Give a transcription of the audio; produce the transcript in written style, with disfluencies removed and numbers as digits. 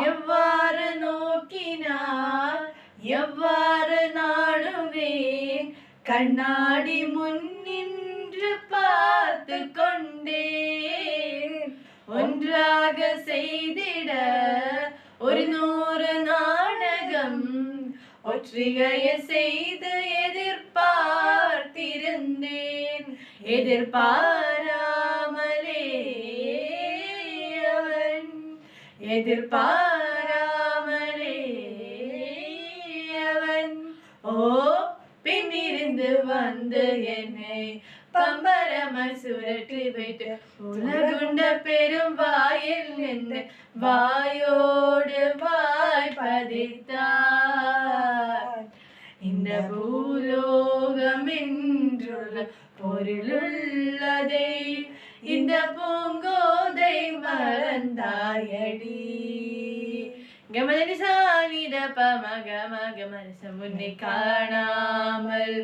எவ்வாறு நோக்கினார் எவ்வாறு நாடுவேன் கண்ணாடி முன் நின்று பார்த்து கொண்டேன் ஒன்றாக செய்திட ஒரு 100 நாடகம் ஒற்றிகைய செய்து எதிர்பார்த்திருந்தேன் எதிர்பாராமலே அவன் எதிர்பாராமலே அவன் ஓ பின்னிருந்து வந்து என்னை பம்பரமாய் சுழற்றி விட்டு உலகுண்ட பெரும் வாயில் நின்று வாயோடு வாய் பதித்தார் இந்த பூலோகம் என்றுள்ள பொருளுள்ளதை இந்த பூங்கோதை மறந்தாயடி கமனி சானித பமக மக மனசம் உன்னை காணாமல்